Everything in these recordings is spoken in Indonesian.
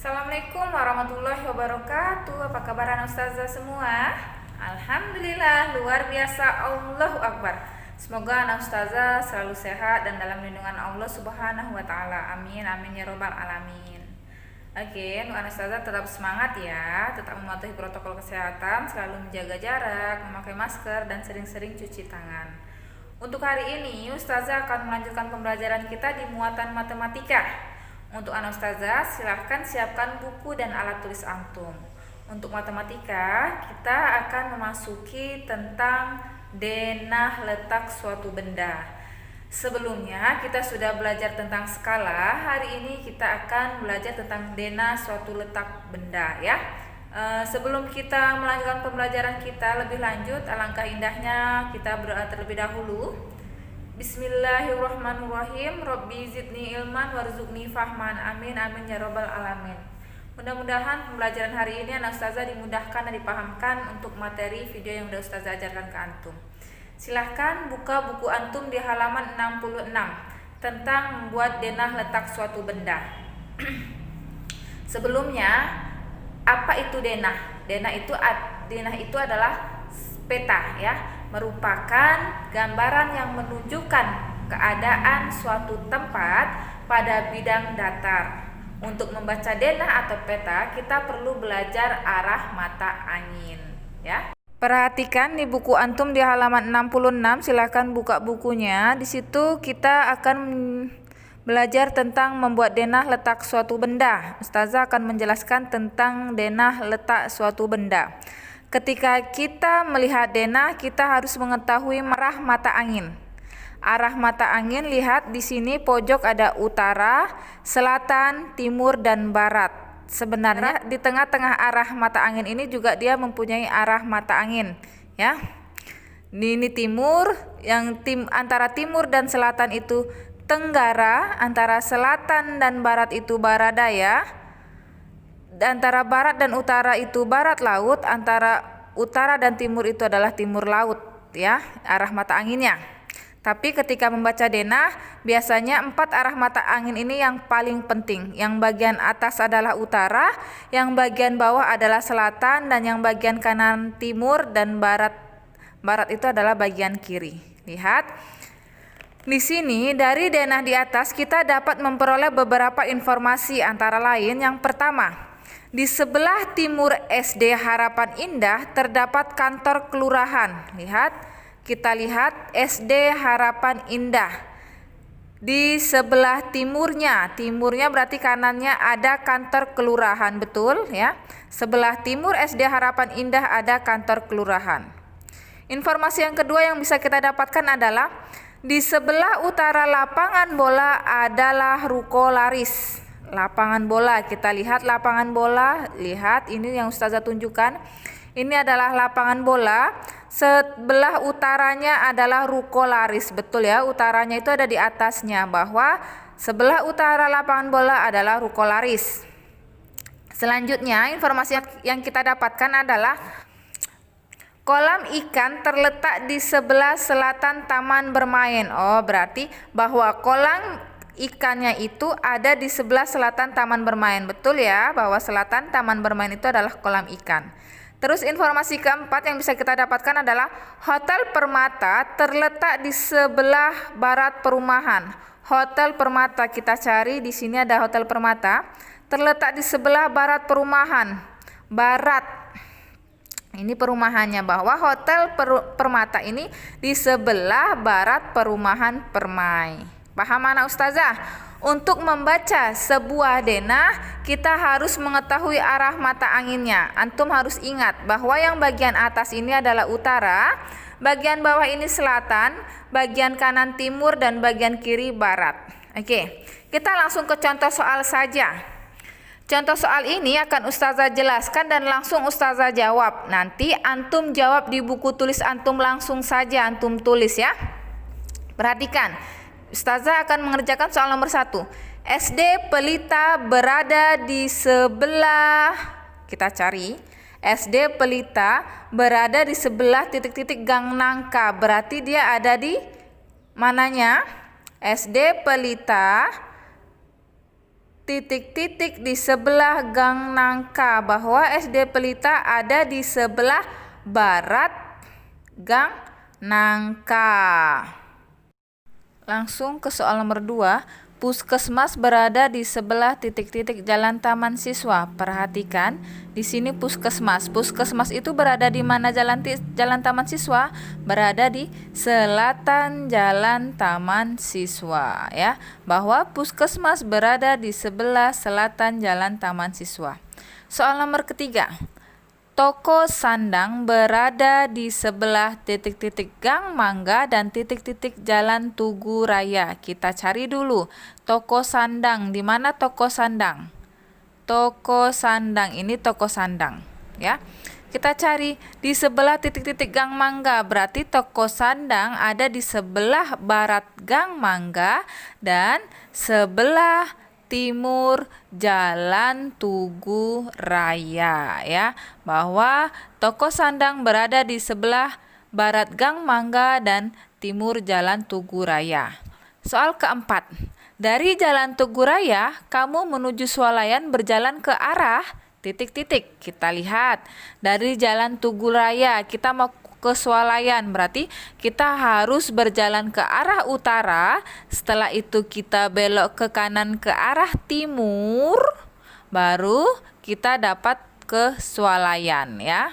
Assalamualaikum warahmatullahi wabarakatuh. Apa kabar anak ustazah semua? Alhamdulillah, luar biasa, Allahu Akbar. Semoga anak ustazah selalu sehat dan dalam lindungan Allah subhanahu wa ta'ala. Amin, amin ya robbal alamin. Oke, untuk anak ustazah tetap semangat ya. Tetap mematuhi protokol kesehatan, selalu menjaga jarak, memakai masker, dan sering-sering cuci tangan. Untuk hari ini, ustazah akan melanjutkan pembelajaran kita di muatan matematika. Untuk anak ustazah, silahkan siapkan buku dan alat tulis antum. Untuk matematika, kita akan memasuki tentang denah letak suatu benda. Sebelumnya, kita sudah belajar tentang skala. Hari ini kita akan belajar tentang denah suatu letak benda ya. Sebelum kita melanjutkan pembelajaran kita lebih lanjut, alangkah indahnya kita berdoa terlebih dahulu. Bismillahirrahmanirrahim. Rabbi zidni ilman warzuqni fahman. Amin amin ya robbal alamin. Mudah-mudahan pembelajaran hari ini anak ustazah dimudahkan dan dipahamkan untuk materi video yang sudah ustazah ajarkan ke antum. Silahkan buka buku antum di halaman 66 tentang membuat denah letak suatu benda. Sebelumnya, apa itu denah? Denah itu adalah peta ya, merupakan gambaran yang menunjukkan keadaan suatu tempat pada bidang datar. Untuk membaca denah atau peta, kita perlu belajar arah mata angin ya. Perhatikan di buku antum di halaman 66, silahkan buka bukunya. Di situ kita akan belajar tentang membuat denah letak suatu benda. Ustazah akan menjelaskan tentang denah letak suatu benda. Ketika kita melihat denah, kita harus mengetahui arah mata angin. Arah mata angin, lihat di sini pojok ada utara, selatan, timur, dan barat. Sebenarnya di tengah-tengah arah mata angin ini juga dia mempunyai arah mata angin, ya. Ini timur, antara timur dan selatan itu tenggara, antara selatan dan barat itu baradaya. Antara barat dan utara itu barat laut, antara utara dan timur itu adalah timur laut ya, arah mata anginnya. Tapi ketika membaca denah, biasanya 4 arah mata angin ini yang paling penting. Yang bagian atas adalah utara, yang bagian bawah adalah selatan, dan yang bagian kanan timur, dan barat itu adalah bagian kiri. Lihat di sini, dari denah di atas kita dapat memperoleh beberapa informasi, antara lain yang pertama, di sebelah timur SD Harapan Indah terdapat kantor kelurahan. Kita lihat SD Harapan Indah. Di sebelah timurnya berarti kanannya ada kantor kelurahan, betul ya. Sebelah timur SD Harapan Indah ada kantor kelurahan. Informasi yang kedua yang bisa kita dapatkan adalah di sebelah utara lapangan bola adalah ruko laris. Lapangan bola, kita lihat lapangan bola, lihat ini yang ustazah tunjukkan. Ini adalah lapangan bola, sebelah utaranya adalah ruko laris, betul ya, utaranya itu ada di atasnya, bahwa sebelah utara lapangan bola adalah ruko laris. Selanjutnya, informasi yang kita dapatkan adalah kolam ikan terletak di sebelah selatan taman bermain. Oh, berarti bahwa kolam ikannya itu ada di sebelah selatan taman bermain, betul ya, bahwa selatan taman bermain itu adalah kolam ikan. Terus informasi keempat yang bisa kita dapatkan adalah Hotel Permata terletak di sebelah barat perumahan. Hotel Permata, kita cari di sini ada Hotel Permata, terletak di sebelah barat perumahan. Barat, ini perumahannya, bahwa Hotel Permata ini di sebelah barat perumahan Permai. Paham anak ustazah? Untuk membaca sebuah denah, kita harus mengetahui arah mata anginnya. Antum harus ingat bahwa yang bagian atas ini adalah utara, bagian bawah ini selatan, bagian kanan timur, dan bagian kiri barat. Oke, kita langsung ke contoh soal saja. Contoh soal ini akan ustazah jelaskan dan langsung ustazah jawab. Nanti antum jawab di buku tulis antum, langsung saja antum tulis ya. Perhatikan, ustazah akan mengerjakan soal nomor 1. SD Pelita berada di sebelah, kita cari, SD Pelita berada di sebelah titik-titik Gang Nangka. Berarti dia ada di mananya? SD Pelita titik-titik di sebelah Gang Nangka, bahwa SD Pelita ada di sebelah barat Gang Nangka. Langsung ke soal nomor 2. Puskesmas berada di sebelah titik-titik Jalan Taman Siswa. Perhatikan, di sini puskesmas. Puskesmas itu berada di mana Jalan Taman Siswa? Berada di selatan Jalan Taman Siswa, ya. Bahwa puskesmas berada di sebelah selatan Jalan Taman Siswa. Soal nomor ketiga. Toko Sandang berada di sebelah titik-titik Gang Mangga dan titik-titik Jalan Tugu Raya. Kita cari dulu toko Sandang. Di mana toko Sandang? Toko Sandang, ini toko Sandang, ya. Kita cari di sebelah titik-titik Gang Mangga. Berarti toko Sandang ada di sebelah barat Gang Mangga dan sebelah timur Jalan Tugu Raya, ya. Bahwa toko Sandang berada di sebelah barat Gang Mangga dan timur Jalan Tugu Raya. Soal keempat. Dari Jalan Tugu Raya, kamu menuju Swalayan berjalan ke arah titik-titik. Kita lihat dari Jalan Tugu Raya kita mau ke Swalayan, berarti kita harus berjalan ke arah utara. Setelah itu kita belok ke kanan ke arah timur, baru kita dapat ke Swalayan, ya.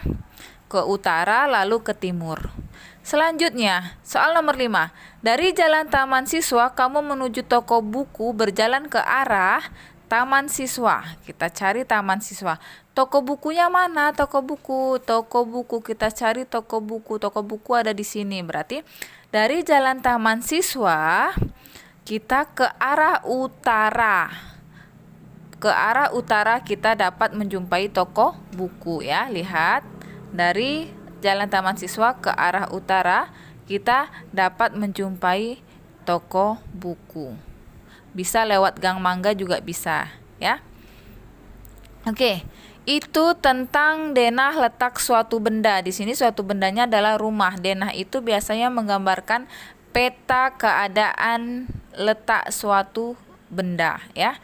Ke utara lalu ke timur. Selanjutnya, soal nomor 5. Dari Jalan Taman Siswa kamu menuju toko buku berjalan ke arah Taman Siswa. Kita cari Taman Siswa. Toko bukunya mana? Toko buku. Toko buku, kita cari toko buku. Toko buku ada di sini. Berarti dari Jalan Taman Siswa kita ke arah utara. Ke arah utara kita dapat menjumpai toko buku, ya. Lihat, dari Jalan Taman Siswa ke arah utara kita dapat menjumpai toko buku. Bisa lewat Gang Mangga juga bisa, ya. Oke, itu tentang denah letak suatu benda. Di sini suatu bendanya adalah rumah. Denah itu biasanya menggambarkan peta keadaan letak suatu benda, ya.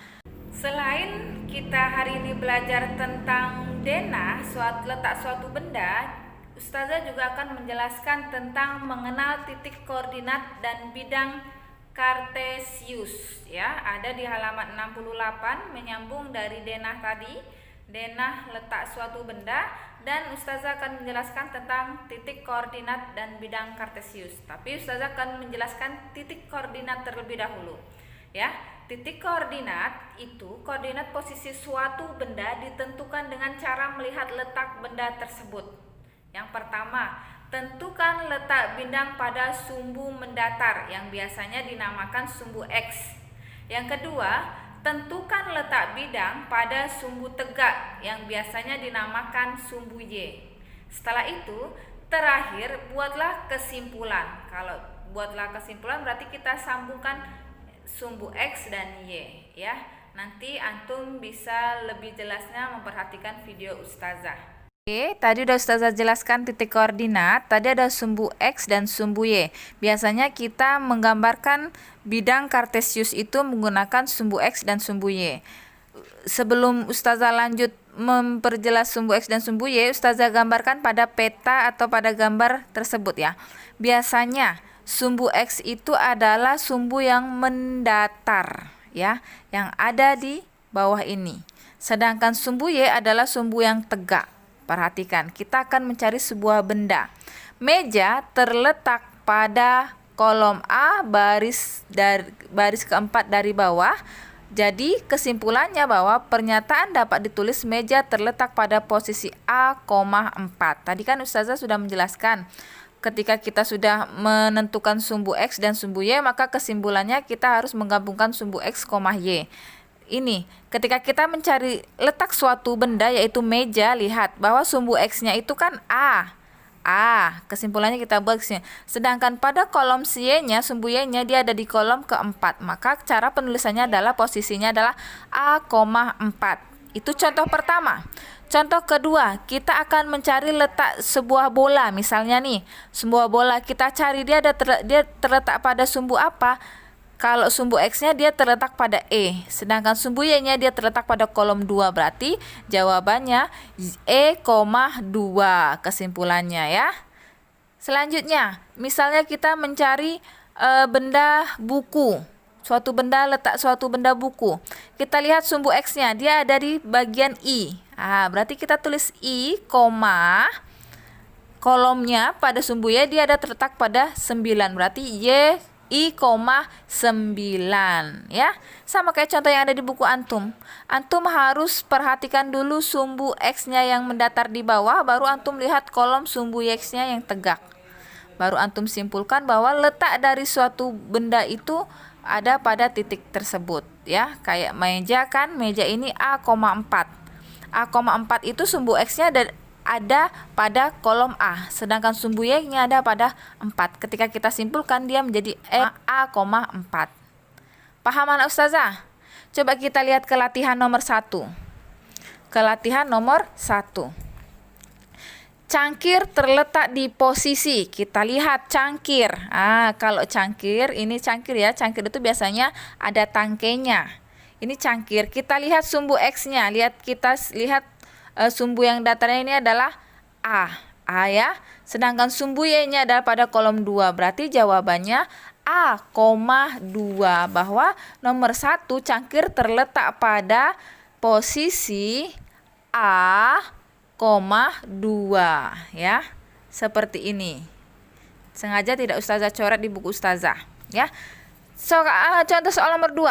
Selain kita hari ini belajar tentang denah, letak suatu benda, Ustazah juga akan menjelaskan tentang mengenal titik koordinat dan bidang Kartesius, ya. Ada di halaman 68 menyambung dari denah tadi, denah letak suatu benda, dan Ustazah akan menjelaskan tentang titik koordinat dan bidang Kartesius. Tapi Ustazah akan menjelaskan titik koordinat terlebih dahulu, ya. Titik koordinat itu koordinat posisi suatu benda ditentukan dengan cara melihat letak benda tersebut. Yang pertama, tentukan letak bidang pada sumbu mendatar yang biasanya dinamakan sumbu X. Yang kedua, tentukan letak bidang pada sumbu tegak yang biasanya dinamakan sumbu Y. Setelah itu, terakhir buatlah kesimpulan. Kalau buatlah kesimpulan berarti kita sambungkan sumbu X dan Y, ya. Nanti antum bisa lebih jelasnya memperhatikan video Ustazah. Oke, tadi udah Ustazah jelaskan titik koordinat. Tadi ada sumbu X dan sumbu Y. Biasanya kita menggambarkan bidang Kartesius itu menggunakan sumbu X dan sumbu Y. Sebelum Ustazah lanjut memperjelas sumbu X dan sumbu Y, Ustazah gambarkan pada peta atau pada gambar tersebut, ya. Biasanya sumbu X itu adalah sumbu yang mendatar, ya, yang ada di bawah ini. Sedangkan sumbu Y adalah sumbu yang tegak. Perhatikan, kita akan mencari sebuah benda. Meja terletak pada kolom A baris keempat dari bawah. Jadi kesimpulannya bahwa pernyataan dapat ditulis meja terletak pada posisi A, 4. Tadi kan Ustazah sudah menjelaskan, ketika kita sudah menentukan sumbu X dan sumbu Y, maka kesimpulannya kita harus menggabungkan sumbu X, Y. Ini, ketika kita mencari letak suatu benda yaitu meja, lihat bahwa sumbu X-nya itu kan A. Kesimpulannya kita buat kesini. Sedangkan pada kolom Y-nya, sumbu Y-nya dia ada di kolom keempat. Maka cara penulisannya adalah posisinya adalah A, 4. Itu contoh pertama. Contoh kedua, kita akan mencari letak sebuah bola. Misalnya nih, sebuah bola kita cari dia terletak pada sumbu apa? Kalau sumbu X-nya dia terletak pada E, sedangkan sumbu Y-nya dia terletak pada kolom 2. Berarti jawabannya E, 2 kesimpulannya ya. Selanjutnya, misalnya kita mencari benda buku. Letak suatu benda buku. Kita lihat sumbu X-nya, dia ada di bagian I. Berarti kita tulis I, kolomnya pada sumbu Y dia ada terletak pada 9. Berarti I, 9 ya. Sama kayak contoh yang ada di buku antum. Antum harus perhatikan dulu sumbu X-nya yang mendatar di bawah, baru antum lihat kolom sumbu X-nya yang tegak. Baru antum simpulkan bahwa letak dari suatu benda itu ada pada titik tersebut ya. Kayak meja kan, meja ini A,4. A,4 itu sumbu X-nya ada pada kolom A, sedangkan sumbu Y-nya ada pada 4. Ketika kita simpulkan dia menjadi A,4. Paham anak ustazah? Coba kita lihat ke latihan nomor 1. Kelatihan nomor 1. Cangkir terletak di posisi. Kita lihat cangkir. Kalau cangkir, ini cangkir ya. Cangkir itu biasanya ada tangkainya. Ini cangkir. Kita lihat sumbu X-nya. Kita lihat sumbu yang datarnya ini adalah A ya. Sedangkan sumbu Y-nya adalah pada kolom 2. Berarti jawabannya A, 2. Bahwa nomor 1 cangkir terletak pada posisi A, 2 ya. Seperti ini. Sengaja tidak ustazah coret di buku ustazah ya. Contoh soal nomor 2.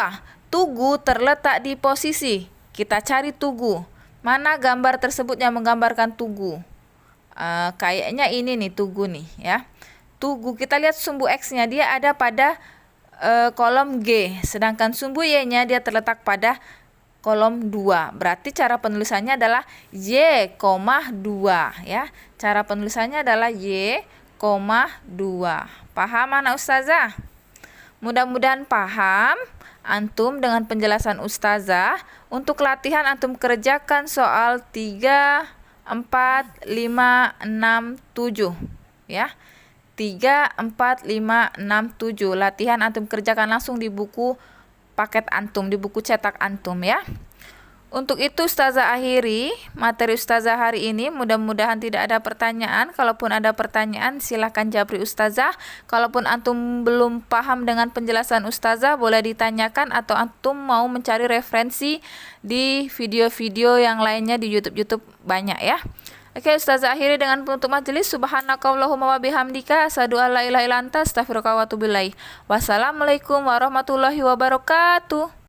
Tugu terletak di posisi. Kita cari tugu. Mana gambar tersebut yang menggambarkan tugu? Kayaknya ini nih tugu nih ya. Tugu, kita lihat sumbu X-nya dia ada pada kolom G, sedangkan sumbu Y-nya dia terletak pada kolom 2. Berarti cara penulisannya adalah Y, 2 ya. Cara penulisannya adalah Y, 2. Paham anak ustazah? Mudah-mudahan paham antum dengan penjelasan ustazah. Untuk latihan antum kerjakan soal 3, 4, 5, 6, 7 ya. 3, 4, 5, 6, 7. Latihan antum kerjakan langsung di buku paket antum, di buku cetak antum ya. Untuk itu ustazah akhiri materi ustazah hari ini. Mudah-mudahan tidak ada pertanyaan. Kalaupun ada pertanyaan silahkan japri ustazah. Kalaupun antum belum paham dengan penjelasan ustazah boleh ditanyakan, atau antum mau mencari referensi di video-video yang lainnya di YouTube banyak ya. Oke, ustazah akhiri dengan penutup majelis. Subhanakallahumma wa bihamdika asyhadu an la ilaha illa anta astaghfiruka wa atubu ilaik. Wassalamualaikum warahmatullahi wabarakatuh.